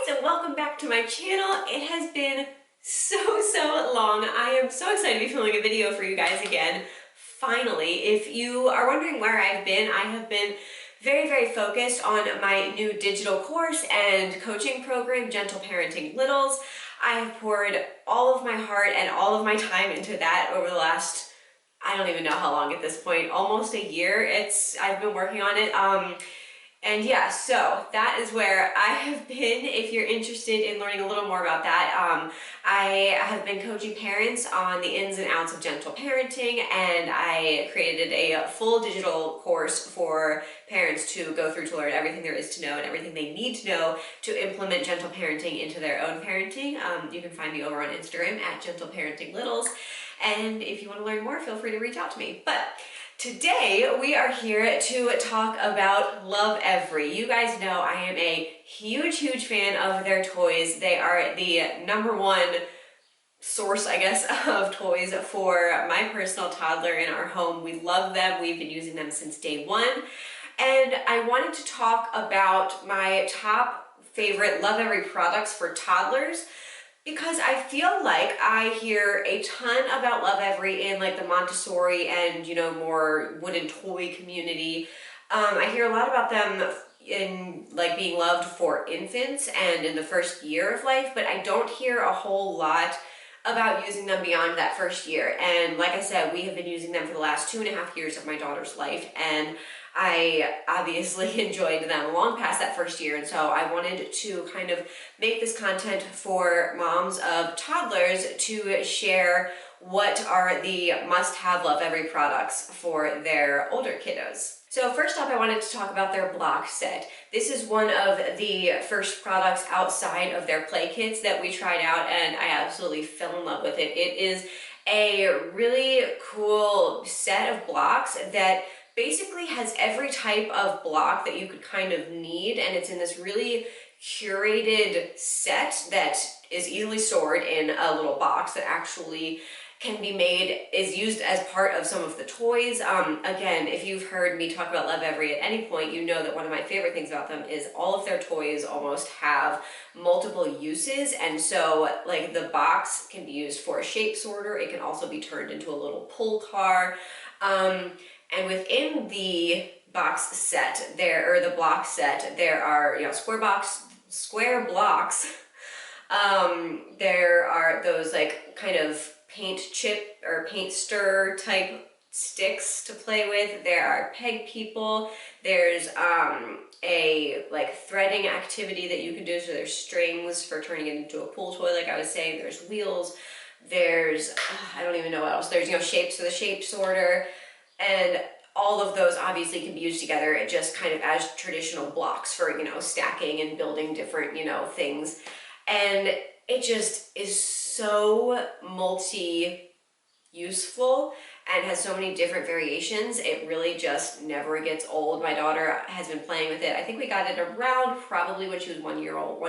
and welcome back to my channel. It has been so long. I am so excited to be filming a video for you guys again. Finally, if you are wondering where I've been, I have been very focused on my new digital course and coaching program, Gentle Parenting Littles. I have poured all of my heart and all of my time into that over the last, I don't even know how long at this point, almost a year. I've been working on it. And yeah, so that is where I have been. If you're interested in learning a little more about that, I have been coaching parents on the ins and outs of gentle parenting, and I created a full digital course for parents to go through to learn everything there is to know and everything they need to know to implement gentle parenting into their own parenting. You can find me over on Instagram at Gentle Parenting Littles, and if you want to learn more, feel free to reach out to me. But today, we are here to talk about Lovevery. You guys know I am a huge fan of their toys. They are the #1 source, I guess, of toys for my personal toddler in our home. We love them. We've been using them since day one. And I wanted to talk about my top favorite Lovevery products for toddlers, because I feel like I hear a ton about Lovevery in like the Montessori and, more wooden toy community. I hear a lot about them in like being loved for infants and in the first year of life, but I don't hear a whole lot about using them beyond that first year. And like I said, we have been using them for the last 2.5 years of my daughter's life, and I obviously enjoyed them long past that first year. And so I wanted to kind of make this content for moms of toddlers to share what are the must-have Lovevery products for their older kiddos. So first up, I wanted to talk about their block set. This is one of the first products outside of their play kits that we tried out, and I absolutely fell in love with it. It is a really cool set of blocks that basically has every type of block that you could kind of need, and it's in this really curated set that is easily stored in a little box that actually can be made, is used as part of some of the toys. Again, if you've heard me talk about Lovevery at any point, you know that one of my favorite things about them is all of their toys almost have multiple uses. And so like the box can be used for a shape sorter. It can also be turned into a little pull car. And within the box set the block set, there are, square blocks. There are those like kind of paint chip or paint stir type sticks to play with. There are peg people. There's a like threading activity that you can do. So there's strings for turning it into a pool toy, like I was saying. There's wheels. There's, I don't even know what else. There's, shapes for the shape sorter. And all of those obviously can be used together just kind of as traditional blocks for, stacking and building different, things. And it just is so multi-useful and has so many different variations. It really just never gets old. My daughter has been playing with it. I think we got it around probably when she was 1 year old,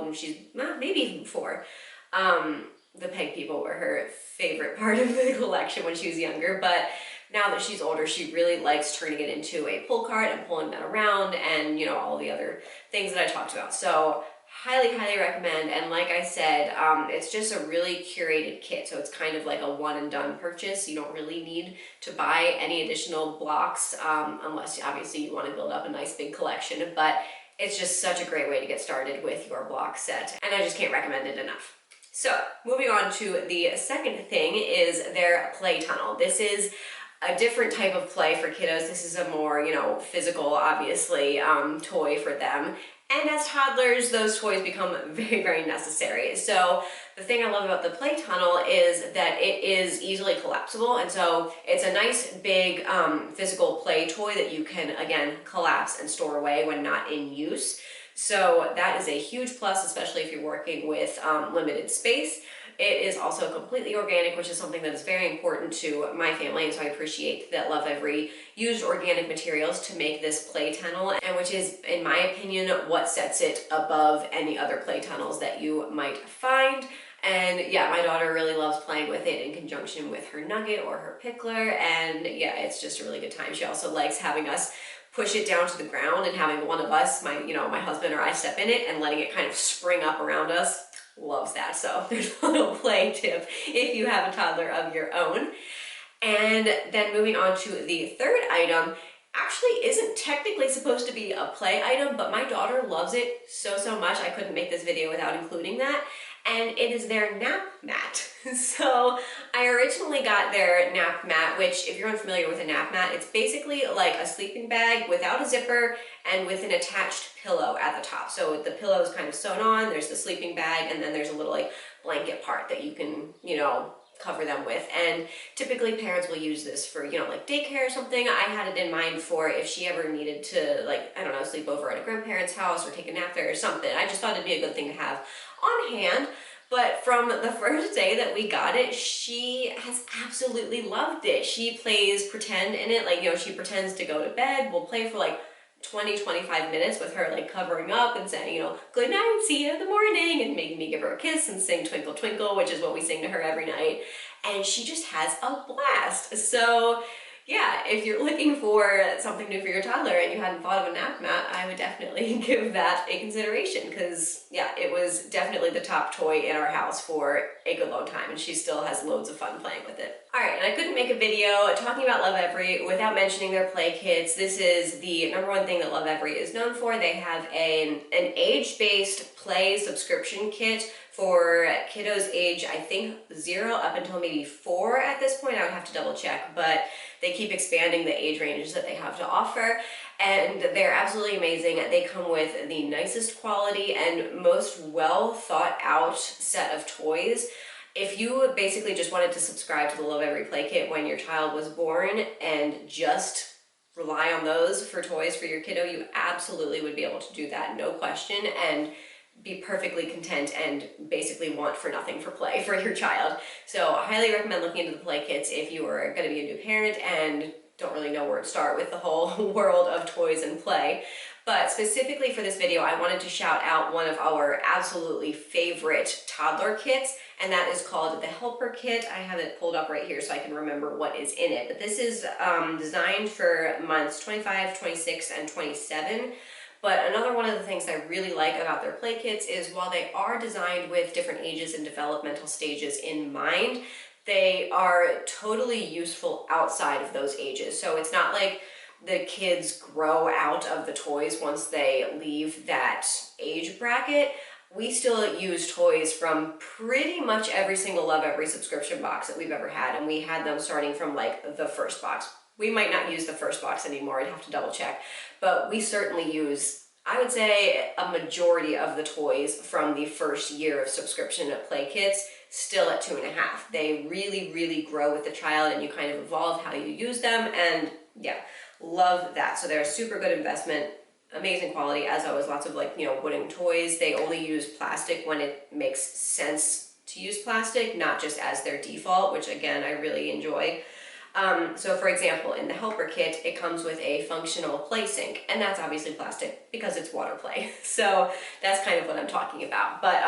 and she's maybe even before. The peg people were her favorite part of the collection when she was younger, but now that she's older, she really likes turning it into a pull cart and pulling that around and, all the other things that I talked about. So highly recommend. And like I said, it's just a really curated kit. So it's kind of like a one and done purchase. You don't really need to buy any additional blocks unless obviously you want to build up a nice big collection. But it's just such a great way to get started with your block set. And I just can't recommend it enough. So moving on to the second thing is their play tunnel. This is a different type of play for kiddos. This is a more, physical, obviously, toy for them. And as toddlers, those toys become very necessary. So the thing I love about the play tunnel is that it is easily collapsible. And so it's a nice big physical play toy that you can, again, collapse and store away when not in use. So that is a huge plus, especially if you're working with limited space. It is also completely organic, which is something that is very important to my family, and so I appreciate that Lovevery used organic materials to make this play tunnel, and which is, in my opinion, what sets it above any other play tunnels that you might find. And yeah, my daughter really loves playing with it in conjunction with her Nugget or her Pickler, and yeah, it's just a really good time. She also likes having us push it down to the ground and having one of us, my husband or I, step in it and letting it kind of spring up around us. Loves that. So there's a little play tip if you have a toddler of your own. And then moving on to the third item, actually isn't technically supposed to be a play item, but my daughter loves it so much I couldn't make this video without including that. And it is their nap mat. So I originally got their nap mat, which if you're unfamiliar with a nap mat, it's basically like a sleeping bag without a zipper and with an attached pillow at the top. So the pillow is kind of sewn on, there's the sleeping bag, and then there's a little like blanket part that you can, cover them with. And typically parents will use this for, like daycare or something. I had it in mind for if she ever needed to, like, I don't know, sleep over at a grandparent's house or take a nap there or something. I just thought it'd be a good thing to have on hand. But from the first day that we got it, she has absolutely loved it. She plays pretend in it, like, she pretends to go to bed. We'll play for like 20-25 minutes with her like covering up and saying, good night, see you in the morning, and making me give her a kiss and sing Twinkle Twinkle, which is what we sing to her every night. And she just has a blast. So yeah, if you're looking for something new for your toddler and you hadn't thought of a nap mat, I would definitely give that a consideration, because yeah, it was definitely the top toy in our house for a good long time, and she still has loads of fun playing with it. All right, and I couldn't make a video talking about Lovevery without mentioning their play kits. This is the #1 thing that Lovevery is known for. They have an age-based play subscription kit for kiddos age, I think 0 up until maybe 4 at this point. I would have to double check, but they keep expanding the age ranges that they have to offer, and they're absolutely amazing. They come with the nicest quality and most well thought out set of toys. If you basically just wanted to subscribe to the Lovevery Play Kit when your child was born and just rely on those for toys for your kiddo, you absolutely would be able to do that, no question, and be perfectly content and basically want for nothing for play for your child. So I highly recommend looking into the play kits if you are going to be a new parent and don't really know where to start with the whole world of toys and play. But specifically for this video, I wanted to shout out one of our absolutely favorite toddler kits, and that is called the Helper Kit. I have it pulled up right here so I can remember what is in it. But this is designed for months 25, 26, and 27. But another one of the things I really like about their play kits is while they are designed with different ages and developmental stages in mind, they are totally useful outside of those ages. So it's not like the kids grow out of the toys once they leave that age bracket. We still use toys from pretty much every single Lovevery subscription box that we've ever had, and we had them starting from like the first box. We might not use the first box anymore, I'd have to double check, but we certainly use, I would say, a majority of the toys from the first year of subscription at play kits, still at 2.5. They really grow with the child, and you kind of evolve how you use them, and yeah, love that. So they're a super good investment, amazing quality, as always, lots of like, wooden toys. They only use plastic when it makes sense to use plastic, not just as their default, which again, I really enjoy. So for example, in the Helper Kit, it comes with a functional play sink, and that's obviously plastic because it's water play. So that's kind of what I'm talking about. But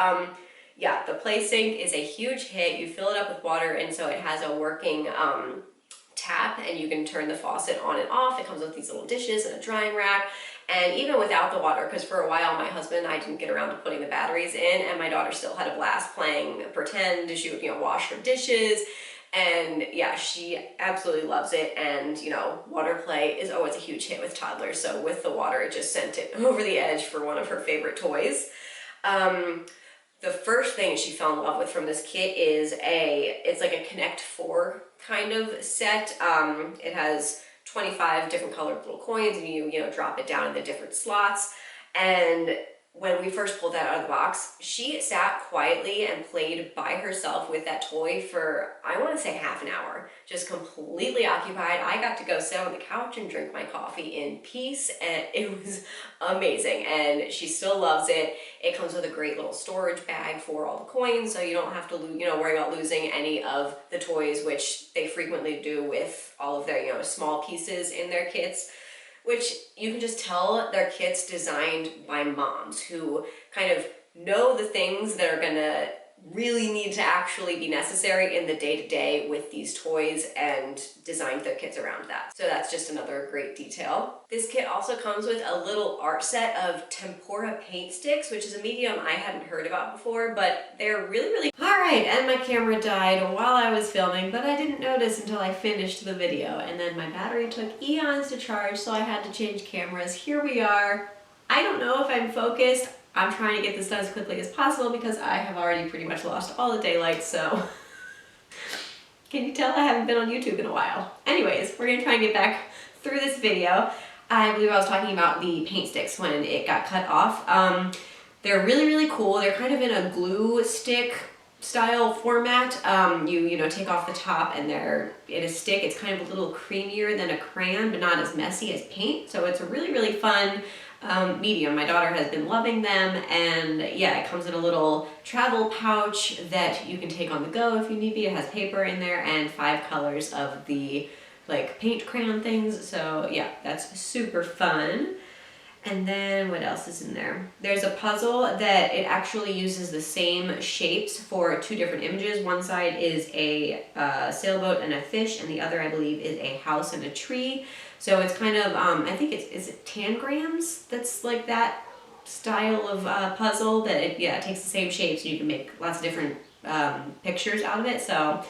yeah, the play sink is a huge hit. You fill it up with water, and so it has a working tap, and you can turn the faucet on and off. It comes with these little dishes and a drying rack. And even without the water, because for a while my husband and I didn't get around to putting the batteries in, and my daughter still had a blast playing pretend. She would, wash her dishes. And yeah, she absolutely loves it. And water play is always a huge hit with toddlers. So with the water, it just sent it over the edge for one of her favorite toys. The first thing she fell in love with from this kit is it's like a Connect 4 kind of set. It has 25 different colored little coins, and you drop it down in the different slots. And when we first pulled that out of the box, she sat quietly and played by herself with that toy for, I want to say, half an hour, just completely occupied. I got to go sit on the couch and drink my coffee in peace, and it was amazing. And she still loves it. It comes with a great little storage bag for all the coins, so you don't have to worry about losing any of the toys, which they frequently do with all of their small pieces in their kits, which you can just tell they're kits designed by moms who kind of know the things that are gonna really need to actually be necessary in the day-to-day with these toys, and designed their kits around that. So that's just another great detail. This kit also comes with a little art set of tempera paint sticks, which is a medium I hadn't heard about before, but they're really all right. And my camera died while I was filming, but I didn't notice until I finished the video, and then my battery took eons to charge, so I had to change cameras. Here we are. I don't know if I'm focused. I'm trying to get this done as quickly as possible because I have already pretty much lost all the daylight, so can you tell I haven't been on YouTube in a while? Anyways, we're gonna try and get back through this video. I believe I was talking about the paint sticks when it got cut off. They're really cool. They're kind of in a glue stick style format. You know, take off the top and they're in a stick. It's kind of a little creamier than a crayon, but not as messy as paint. So it's a really fun medium. My daughter has been loving them, and yeah, it comes in a little travel pouch that you can take on the go if you need be. It has paper in there and 5 colors of the like paint crayon things. So yeah, that's super fun. And then what else is in there? There's a puzzle that it actually uses the same shapes for 2 different images. One side is a sailboat and a fish, and the other, I believe, is a house and a tree. So it's kind of, I think is it tangrams? That's like that style of puzzle that it takes the same shapes, and you can make lots of different pictures out of it. So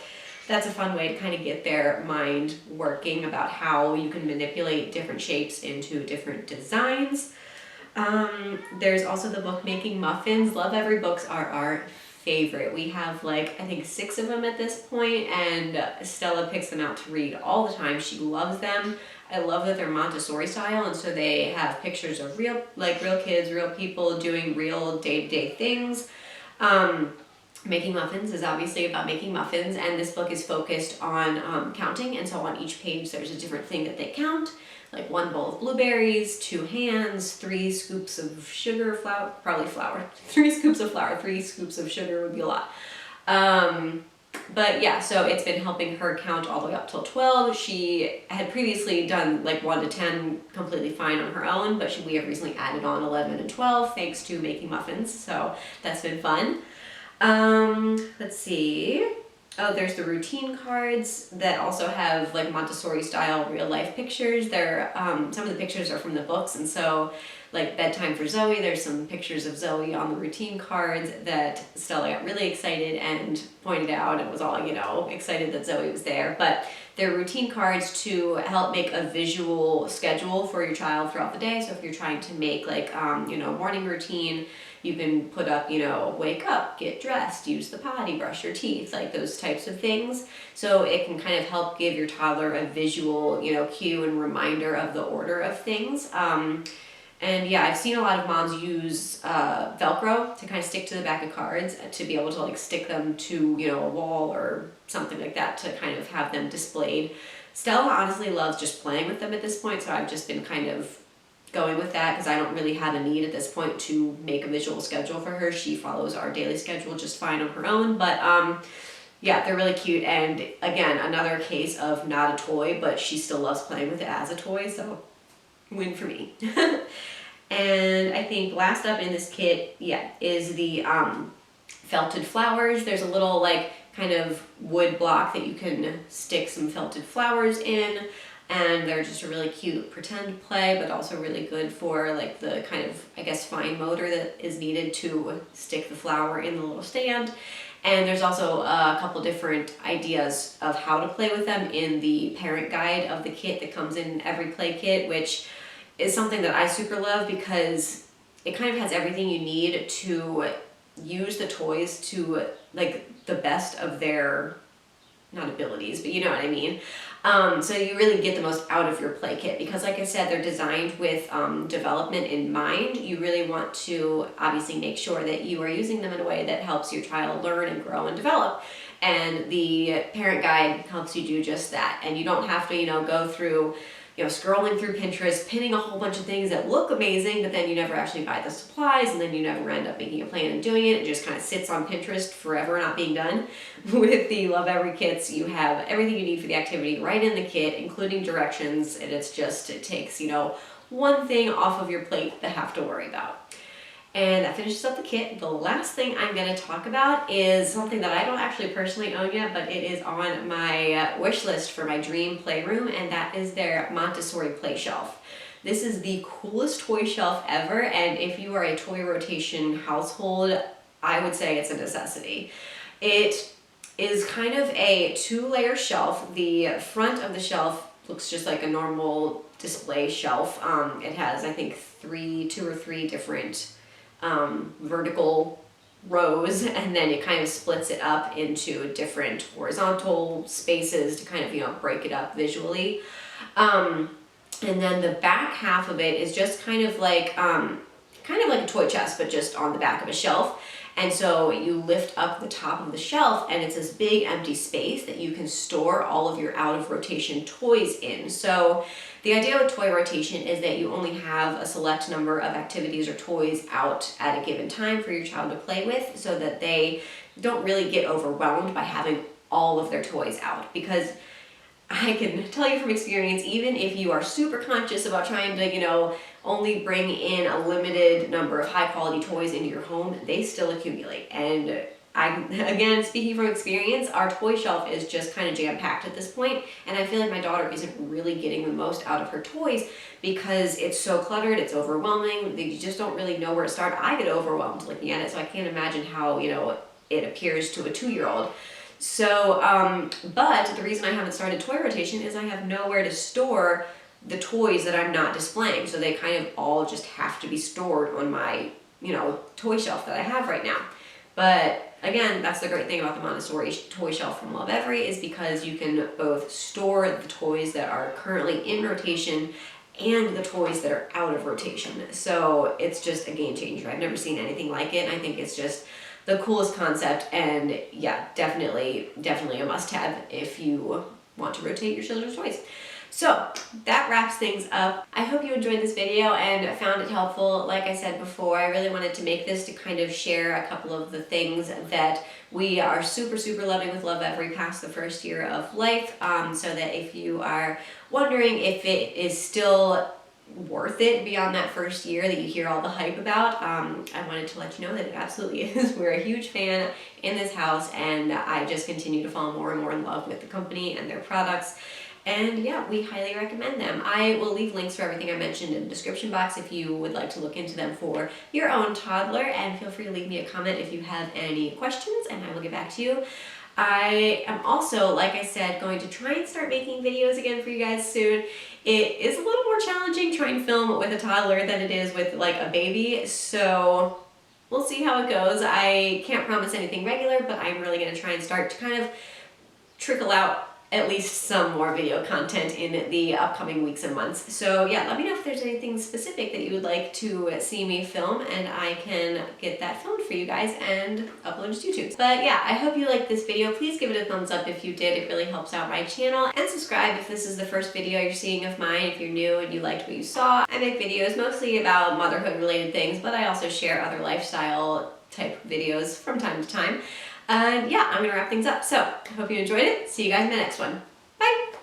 that's a fun way to kind of get their mind working about how you can manipulate different shapes into different designs. There's also the book Making Muffins. Lovevery books are our favorite. We have like, I think 6 of them at this point, and Stella picks them out to read all the time. She loves them. I love that they're Montessori style, and so they have pictures of real kids, real people doing real day-to-day things. Making Muffins is obviously about making muffins, and this book is focused on counting, and so on each page there's a different thing that they count, like 1 bowl of blueberries, 2 hands, 3 scoops of sugar, probably flour, 3 scoops of flour, 3 scoops of sugar would be a lot. But yeah, so it's been helping her count all the way up till 12. She had previously done like 1 to 10 completely fine on her own, but we have recently added on 11 and 12 thanks to Making Muffins, so that's been fun. Let's see. Oh, there's the routine cards that also have like Montessori style real life pictures. They're, some of the pictures are from the books, and so like bedtime for Zoe, there's some pictures of Zoe on the routine cards that Stella got really excited and pointed out and was all, you know, excited that Zoe was there. But they're routine cards to help make a visual schedule for your child throughout the day. So if you're trying to make like, you know, morning routine, you can put up, you know, wake up, get dressed, use the potty, brush your teeth, like those types of things. So it can kind of help give your toddler a visual, you know, cue and reminder of the order of things. And yeah, I've seen a lot of moms use Velcro to kind of stick to the back of cards to be able to like stick them to, you know, a wall or something like that to kind of have them displayed. Stella honestly loves just playing with them at this point, so I've just been kind of going with that because I don't really have a need at this point to make a visual schedule for her. She follows our daily schedule just fine on her own, but yeah, they're really cute. And again, another case of not a toy, but she still loves playing with it as a toy, so win for me. And I think last up in this kit, yeah, is the felted flowers. There's a little like kind of wood block that you can stick some felted flowers in, and they're just a really cute pretend play, but also really good for like the kind of, I guess, fine motor that is needed to stick the flower in the little stand. And there's also a couple different ideas of how to play with them in the parent guide of the kit that comes in every play kit, which is something that I super love because it kind of has everything you need to use the toys to like the best of their, not abilities, but you know what I mean. So you really get the most out of your play kit because like I said, they're designed with development in mind. You really want to obviously make sure that you are using them in a way that helps your child learn and grow and develop. And the parent guide helps you do just that. And you don't have to, you know, go through, you know, scrolling through Pinterest, pinning a whole bunch of things that look amazing, but then you never actually buy the supplies, and then you never end up making a plan and doing it. It just kind of sits on Pinterest forever not being done. With the Lovevery kits, you have everything you need for the activity right in the kit, including directions, and it's just, it takes, you know, one thing off of your plate to have to worry about. And that finishes up the kit. The last thing I'm going to talk about is something that I don't actually personally own yet, but it is on my wish list for my dream playroom, and that is their Montessori play shelf. This is the coolest toy shelf ever, and if you are a toy rotation household, I would say it's a necessity. It is kind of a 2-layer shelf. The front of the shelf looks just like a normal display shelf. It has, I think, 2 or 3 different vertical rows, and then it kind of splits it up into different horizontal spaces to kind of, you know, break it up visually. And then the back half of it is just kind of like a toy chest, but just on the back of a shelf. And so you lift up the top of the shelf and it's this big empty space that you can store all of your out of rotation toys in. So the idea with toy rotation is that you only have a select number of activities or toys out at a given time for your child to play with, so that they don't really get overwhelmed by having all of their toys out. Because I can tell you from experience, even if you are super conscious about trying to, you know, only bring in a limited number of high quality toys into your home, they still accumulate. And again, speaking from experience, our toy shelf is just kind of jam-packed at this point, and I feel like my daughter isn't really getting the most out of her toys because it's so cluttered, it's overwhelming, you just don't really know where to start. I get overwhelmed looking at it, so I can't imagine how, you know, it appears to a 2-year-old. So, but the reason I haven't started toy rotation is I have nowhere to store the toys that I'm not displaying. So they kind of all just have to be stored on my, you know, toy shelf that I have right now. But again, that's the great thing about the Montessori toy shelf from Lovevery, is because you can both store the toys that are currently in rotation and the toys that are out of rotation. So it's just a game changer. I've never seen anything like it. I think it's just the coolest concept, and yeah, definitely a must-have if you want to rotate your children's toys. So that wraps things up. I hope you enjoyed this video and found it helpful. Like I said before, I really wanted to make this to kind of share a couple of the things that we are super loving with Lovevery past the first year of life, so that if you are wondering if it is still worth it beyond that first year that you hear all the hype about, I wanted to let you know that it absolutely is. We're a huge fan in this house, and I just continue to fall more and more in love with the company and their products. And yeah, we highly recommend them. I will leave links for everything I mentioned in the description box if you would like to look into them for your own toddler, and feel free to leave me a comment if you have any questions and I will get back to you. I am also, like I said, going to try and start making videos again for you guys soon. It is a little more challenging trying to film with a toddler than it is with like a baby, so we'll see how it goes. I can't promise anything regular, but I'm really going to try and start to kind of trickle out at least some more video content in the upcoming weeks and months. So yeah, let me know if there's anything specific that you would like to see me film, and I can get that filmed for you guys and upload it to YouTube. But yeah, I hope you liked this video. Please give it a thumbs up if you did. It really helps out my channel. And subscribe if this is the first video you're seeing of mine, if you're new and you liked what you saw. I make videos mostly about motherhood related things, but I also share other lifestyle type videos from time to time. And yeah, I'm gonna wrap things up. So I hope you enjoyed it. See you guys in the next one. Bye!